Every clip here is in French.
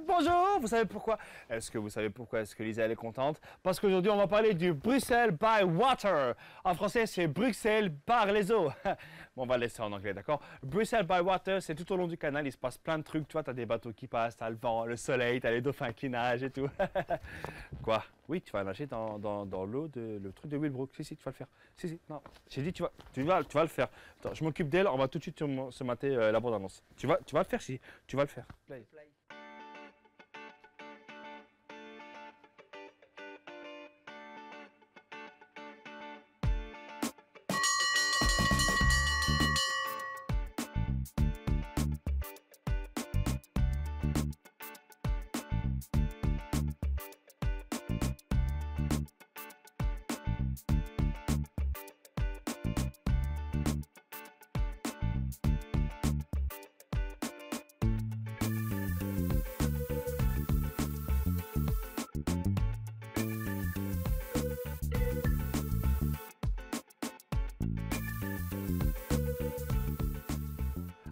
Bonjour, vous savez pourquoi? Est-ce que vous savez pourquoi est-ce que Lisa elle est contente? Parce qu'aujourd'hui on va parler du Bruxelles by Water. En français c'est Bruxelles par les eaux. Bon, on va laisser en anglais, d'accord? Bruxelles by Water, c'est tout au long du canal, il se passe plein de trucs. Tu vois, t'as des bateaux qui passent, t'as le vent, le soleil, t'as les dauphins qui nagent et tout. Quoi? Oui, tu vas nager dans l'eau, le truc de Willbrook. Si, tu vas le faire. Si, non. J'ai dit, tu vas le faire. Attends, je m'occupe d'elle, on va tout de suite se mater la bande-annonce. Tu vas le faire, si, tu vas le faire. Play.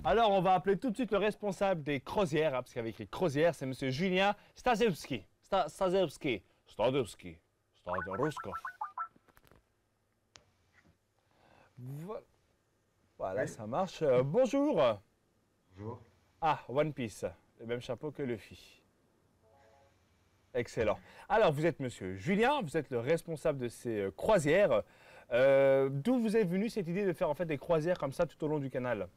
Alors, on va appeler tout de suite le responsable des croisières, hein, parce qu'avec les croisières, c'est M. Julien Stazewski. Stazewski. Voilà, oui. Ça marche. Bonjour. Bonjour. Ah, One Piece. Le même chapeau que Luffy. Excellent. Alors, vous êtes M. Julien, vous êtes le responsable de ces croisières. D'où vous est venue cette idée de faire en fait des croisières comme ça tout au long du canal?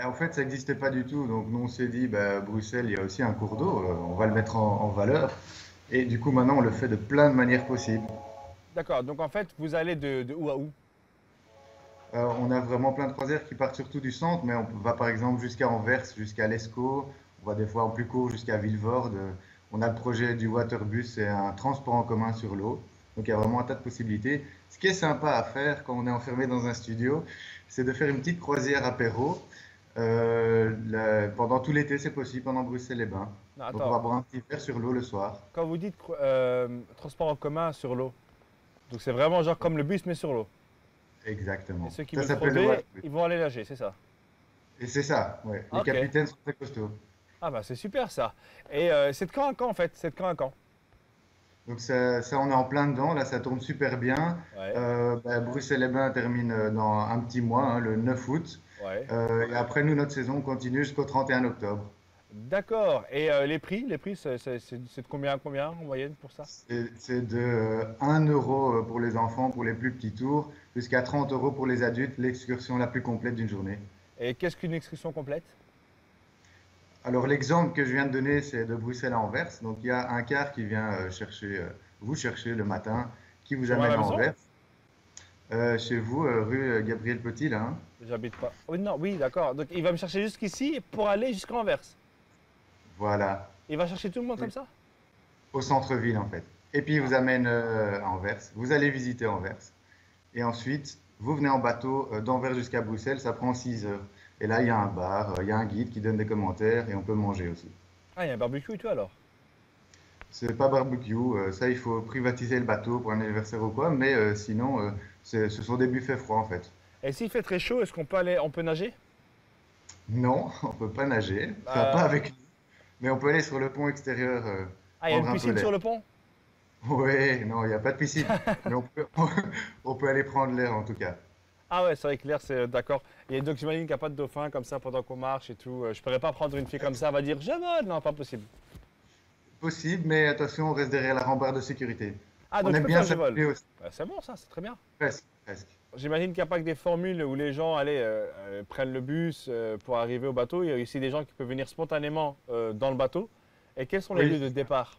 En fait, ça n'existait pas du tout. Donc, nous, on s'est dit, Bruxelles, il y a aussi un cours d'eau. On va le mettre en valeur. Et du coup, maintenant, on le fait de plein de manières possibles. D'accord. Donc, en fait, vous allez de où à où? On a vraiment plein de croisières qui partent surtout du centre, mais on va par exemple jusqu'à Anvers, jusqu'à l'Escaut. On va des fois en plus court jusqu'à Vilvoorde. On a le projet du Waterbus, c'est un transport en commun sur l'eau. Donc, il y a vraiment un tas de possibilités. Ce qui est sympa à faire quand on est enfermé dans un studio, c'est de faire une petite croisière apéro. Pendant tout l'été, c'est possible, pendant Bruxelles-les-Bains. Donc, on va boire un petit verre sur l'eau le soir. Quand vous dites transport en commun sur l'eau, donc c'est vraiment genre comme le bus mais sur l'eau. Exactement. Et ceux qui veulent frauder, ils vont aller nager, c'est ça? Et c'est ça, ouais. Les capitaines sont très costauds. Ah bah c'est super ça. Et c'est de quand à quand en fait? C'est de quand à quand? Donc ça, on est en plein dedans, là ça tourne super bien. Ouais. Bruxelles-les-Bains termine dans un petit mois, hein, le 9 août. Ouais. Et après nous, notre saison continue jusqu'au 31 octobre. D'accord. Et les prix, c'est de combien à combien en moyenne pour ça? C'est de 1 euro pour les enfants pour les plus petits tours, jusqu'à 30 euros pour les adultes, l'excursion la plus complète d'une journée. Et qu'est-ce qu'une excursion complète? Alors l'exemple que je viens de donner, c'est de Bruxelles à Anvers. Donc il y a un car qui vient vous chercher le matin, qui vous amène à Anvers. Chez vous, rue Gabriel Petit, là. Hein. J'habite pas. Oui, non, oui, d'accord. Donc il va me chercher jusqu'ici pour aller jusqu'à Anvers. Voilà. Il va chercher tout le monde comme ça? Au centre-ville, en fait. Et puis il vous amène à Anvers. Vous allez visiter Anvers. Et ensuite, vous venez en bateau d'Anvers jusqu'à Bruxelles. Ça prend 6 heures. Et là, il y a un bar, il y a un guide qui donne des commentaires et on peut manger aussi. Ah, il y a un barbecue et tout alors? C'est pas barbecue, ça il faut privatiser le bateau pour un anniversaire ou quoi, mais sinon ce sont des buffets froids en fait. Et s'il fait très chaud, est-ce qu'on peut aller, on peut nager? Non, on peut pas nager, enfin pas avec nous, mais on peut aller sur le pont extérieur Ah, il y a prendre une un peu piscine l'air. sur le pont? Oui, non, il n'y a pas de piscine, mais on peut aller prendre l'air en tout cas. Ah ouais, c'est vrai que l'air, c'est d'accord. Et donc j'imagine qu'il n'y a pas de dauphin comme ça pendant qu'on marche et tout. Je pourrais pas prendre une fille comme ça, elle va dire je vole. Non, pas possible. Possible, mais attention, on reste derrière la rambarde de sécurité. Ah, On donc je aime peux bien faire je vole. s'appuyer aussi. C'est bon ça, c'est très bien. Presque, presque. J'imagine qu'il n'y a pas que des formules où les gens allez, prennent le bus pour arriver au bateau. Il y a aussi des gens qui peuvent venir spontanément dans le bateau. Et quels sont les lieux de départ?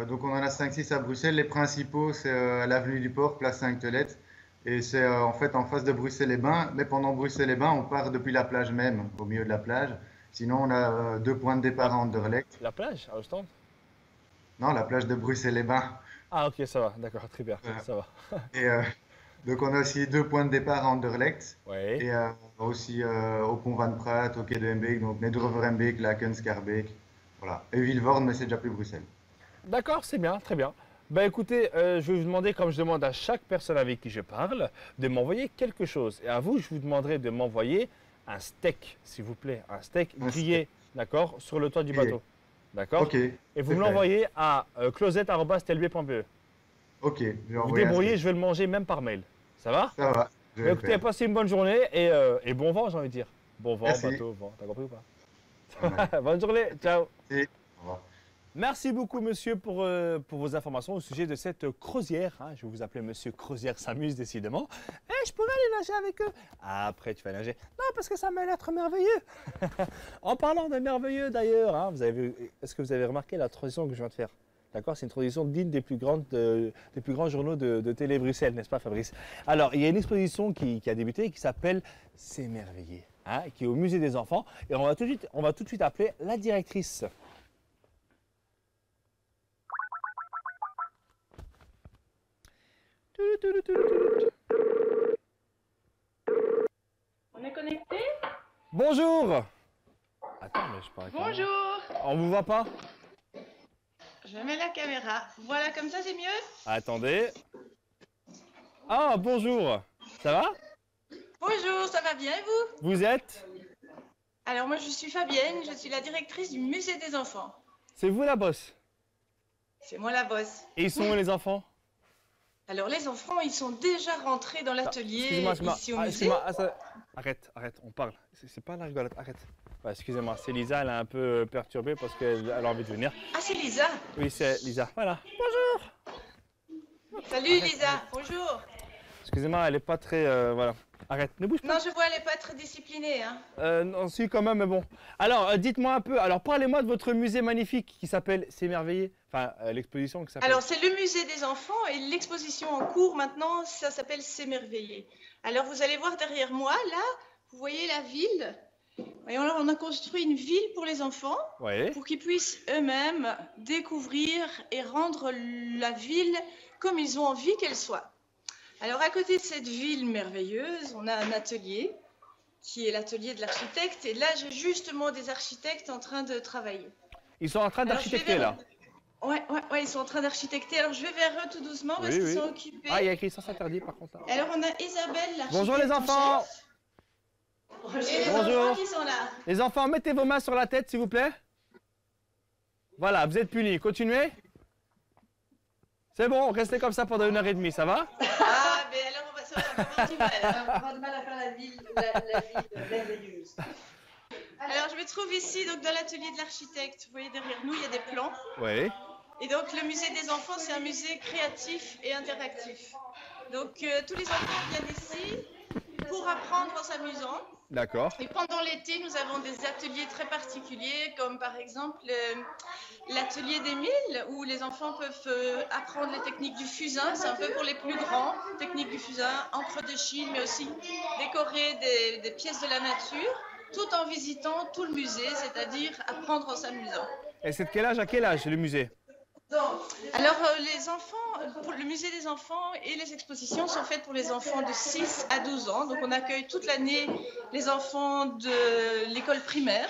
Donc on en a 5-6 à Bruxelles. Les principaux, c'est à l'avenue du Port, place Sainte-Tolette. Et c'est en fait en face de Bruxelles-les-Bains. Mais pendant Bruxelles-les-Bains, on part depuis la plage même, au milieu de la plage. Sinon, on a 2 points de départ à Anderlecht. La plage, à Ostende? Non, la plage de Bruxelles-les-Bains. Ah ok, ça va, d'accord, très bien, Voilà. ça va. Et donc on a aussi 2 points de départ à Anderlecht. Oui. Et aussi au pont Van Praat, au quai de Hembeek, donc Nederover-Hembeek, Laken, Schaerbeek. Voilà. Et Vilvoorde, mais c'est déjà plus Bruxelles. D'accord, c'est bien, très bien. Ben écoutez, je vais vous demander, comme je demande à chaque personne avec qui je parle, de m'envoyer quelque chose. Et à vous, je vous demanderai de m'envoyer un steak, s'il vous plaît. Un steak grillé, d'accord, sur le toit du bateau. D'accord? Ok. Et vous c'est me fait. l'envoyez à closette@stelb.be. Ok, je vais Vous envoyer un débrouillez, truc. je vais le manger même par mail. Ça va? Ça va, je vais Mais le écoutez, faire. passez une bonne journée et bon vent, j'ai envie de dire. Bon vent, Merci. bateau, vent. T'as compris ou Pas mal. pas? Bonne journée, ciao. Merci. Au revoir. Merci beaucoup, monsieur, pour vos informations au sujet de cette croisière. Hein. Je vais vous appeler monsieur Croisière s'amuse, décidément. Et je pourrais aller nager avec eux. Après, tu vas nager. Non, parce que ça m'a l'air merveilleux. En parlant de merveilleux, d'ailleurs, hein, est-ce que vous avez remarqué la transition que je viens de faire? D'accord, c'est une transition digne des plus grands journaux de télé Bruxelles, n'est-ce pas, Fabrice? Alors, il y a une exposition qui a débuté et qui s'appelle S'émerveiller, hein, qui est au musée des enfants. Et on va tout de suite appeler la directrice. On est connecté? Bonjour. Attends, mais je parle. Bonjour. On vous voit pas? Je mets la caméra. Voilà, comme ça c'est mieux? Attendez. Ah, bonjour. Ça va? Bonjour, ça va bien et vous? Vous êtes? Alors moi je suis Fabienne, je suis la directrice du musée des enfants. C'est vous la bosse? C'est moi la boss. Et ils sont où les enfants? Alors les enfants, ils sont déjà rentrés dans l'atelier Excusez-moi. ici au Ah, musée. excusez-moi. Arrête, on parle. C'est pas la rigolade, arrête. Ouais, excusez-moi, c'est Lisa, elle est un peu perturbée parce qu'elle a envie de venir. Ah c'est Lisa. Oui, c'est Lisa. Voilà. Salut Lisa, bonjour. Excusez-moi, elle est pas très. Voilà. Arrête, ne bouge pas. Non je vois, elle est pas très disciplinée. Hein. Non, si, quand même, mais bon. Alors, dites-moi un peu. Alors, parlez-moi de votre musée magnifique qui s'appelle S'émerveiller. Enfin, l'exposition qui s'appelle. Alors c'est le musée des enfants et l'exposition en cours maintenant, ça s'appelle S'émerveiller. Alors vous allez voir derrière moi, là, vous voyez la ville. Et on a construit une ville pour les enfants. Ouais. Pour qu'ils puissent eux-mêmes découvrir et rendre la ville comme ils ont envie qu'elle soit. Alors à côté de cette ville merveilleuse, on a un atelier qui est l'atelier de l'architecte et là j'ai justement des architectes en train de travailler. Ils sont en train Alors, je vais d'architecter, vers- là. Ouais, ils sont en train d'architecter. Alors je vais vers eux tout doucement parce Oui, qu'ils oui. sont occupés. Ah, il y a écrit sens interdit, par contre. Là. Alors on a Isabelle, l'architecte. Bonjour, les en enfants. chef. Et les Bonjour. enfants qui sont là. Les enfants, mettez vos mains sur la tête, s'il vous plaît. Voilà, vous êtes punis. Continuez. C'est bon, restez comme ça pendant 1h30, ça va? Ah, mais alors ça va avoir du mal. On va avoir du mal à faire la ville merveilleuse. Alors je me trouve ici donc dans l'atelier de l'architecte. Vous voyez derrière nous, il y a des plans. Oui. Et donc le musée des enfants, c'est un musée créatif et interactif. Donc tous les enfants viennent ici pour apprendre en s'amusant. D'accord. Et pendant l'été, nous avons des ateliers très particuliers, comme par exemple l'atelier d'Émile, où les enfants peuvent apprendre les techniques du fusain. C'est un peu pour les plus grands, techniques du fusain, encre de Chine, mais aussi décorer des pièces de la nature, tout en visitant tout le musée, c'est-à-dire apprendre en s'amusant. Et c'est de quel âge à quel âge, le musée? Alors, les enfants, pour le musée des enfants et les expositions sont faites pour les enfants de 6 à 12 ans. Donc, on accueille toute l'année les enfants de l'école primaire.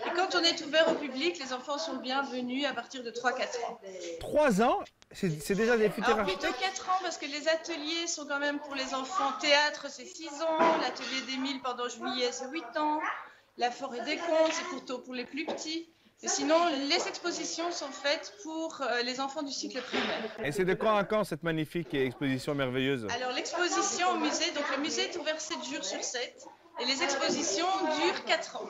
Et quand on est ouvert au public, les enfants sont bienvenus à partir de 3-4 ans. 3 ans? C'est déjà des futurs Alors, plutôt architectes? 4 ans parce que les ateliers sont quand même pour les enfants. Théâtre, c'est 6 ans. L'atelier d'Émile pendant juillet, c'est 8 ans. La forêt des contes, c'est plutôt pour les plus petits. Et sinon, les expositions sont faites pour les enfants du cycle primaire. Et c'est de quand à quand cette magnifique exposition merveilleuse? Alors, l'exposition au musée, donc le musée est ouvert 7 jours sur 7 et les expositions durent 4 ans.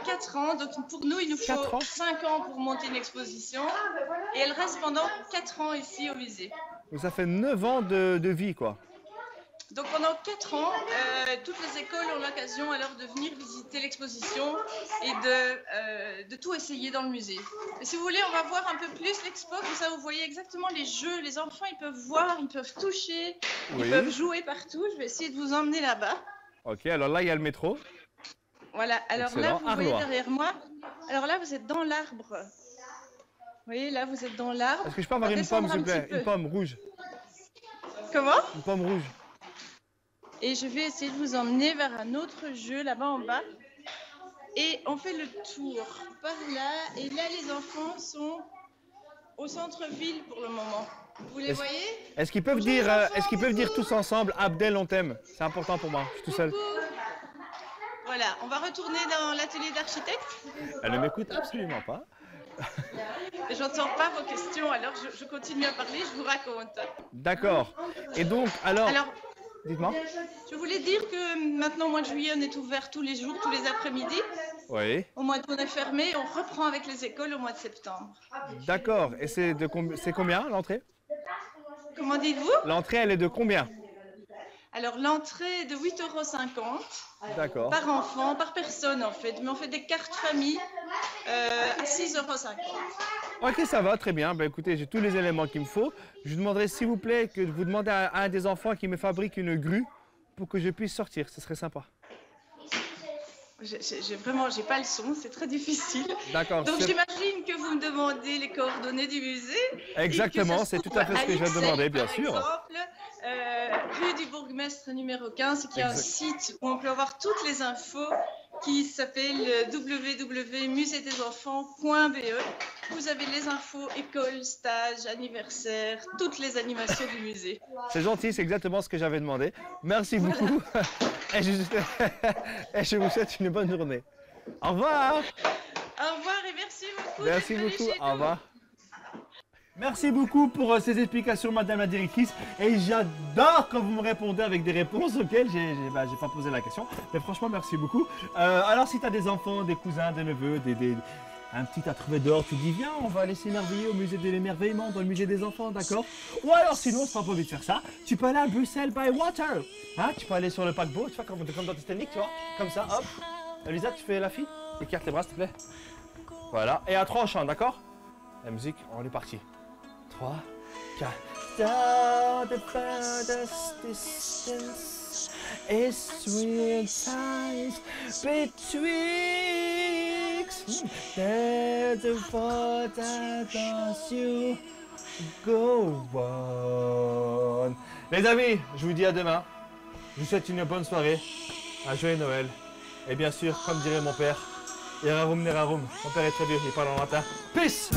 4 ans, donc pour nous, il nous 4 faut ans 5 ans pour monter une exposition et elle reste pendant 4 ans ici au musée. Donc ça fait 9 ans de vie, quoi. Donc pendant 4 ans, toutes les écoles ont l'occasion alors de venir visiter l'exposition et de tout essayer dans le musée. Et si vous voulez, on va voir un peu plus l'expo, comme ça vous voyez exactement les jeux. Les enfants, ils peuvent voir, ils peuvent toucher, Oui. ils peuvent jouer partout. Je vais essayer de vous emmener là-bas. Ok, alors là, il y a le métro. Voilà, alors Excellent. là, vous voyez Arlois. derrière moi. Alors là, vous êtes dans l'arbre. Vous voyez, là, vous êtes dans l'arbre. Est-ce que je peux On va avoir une pomme, descendre s'il un vous plaît? petit peu. Une pomme rouge. Comment? Une pomme rouge. Et je vais essayer de vous emmener vers un autre jeu là-bas en bas. Et on fait le tour par là. Et là, les enfants sont au centre-ville pour le moment. Vous les voyez? Est-ce qu'ils peuvent Bonjour, les dire, enfants, est-ce qu'ils peuvent dire coucou. tous ensemble, Abdel, on t'aime? C'est important pour moi, je suis tout seul. Coucou. Voilà, on va retourner dans l'atelier d'architecte. Elle ne m'écoute absolument pas. J'entends pas vos questions, alors je continue à parler, je vous raconte. D'accord. Et donc, alors dites-moi. Je voulais dire que maintenant, au mois de juillet, on est ouvert tous les jours, tous les après-midi. Oui. Au mois d'août, on est fermé, on reprend avec les écoles au mois de septembre. D'accord. Et c'est combien l'entrée? Comment dites-vous? L'entrée, elle est de combien? Alors, l'entrée est de 8,50 € D'accord. par enfant, par personne en fait. Mais on fait des cartes famille à 6,50 €. Ok, ça va, très bien. Ben, écoutez, j'ai tous les éléments qu'il me faut. Je vous demanderai, s'il vous plaît, que vous demandez à un des enfants qui me fabrique une grue pour que je puisse sortir. Ce serait sympa. J'ai pas le son, c'est très difficile. D'accord. Donc j'imagine que vous me demandez les coordonnées du musée. Exactement, c'est tout à fait ce que je viens de demander, bien sûr. Par exemple, rue du Bourgmestre numéro 15, qui est un site où on peut avoir toutes les infos qui s'appelle www.musedesenfants.be. Vous avez les infos, école, stage, anniversaire, toutes les animations du musée. C'est gentil, c'est exactement ce que j'avais demandé. Merci beaucoup. Et je vous souhaite une bonne journée. Au revoir. Au revoir et merci beaucoup. Merci beaucoup. Au revoir. Merci beaucoup pour ces explications, Madame la directrice. Et j'adore quand vous me répondez avec des réponses auxquelles j'ai pas posé la question. Mais franchement, merci beaucoup. Alors, si tu as des enfants, des cousins, des neveux, un petit à trouver dehors, tu dis viens, on va aller s'émerveiller au musée de l'émerveillement, dans le musée des enfants, d'accord? Ou alors sinon, si t'as pas envie de faire ça, tu peux aller à Bruxelles by Water. Hein, tu peux aller sur le paquebot, tu vois, comme dans Titanic, tu vois, comme ça, hop. Elisa, tu fais la fille? Écarte les bras, s'il te plaît. Voilà, et à 3 on chante, d'accord? La musique, on est parti. 3, 4. Down the farthest distance is sweet times betwixt. There's the thought that does you go on. Les amis, je vous dis à demain. Je vous souhaite une bonne soirée, un joyeux Noël. Et bien sûr, comme dirait mon père, Irarum nerarum. Mon père est très vieux, il parle en latin. Peace!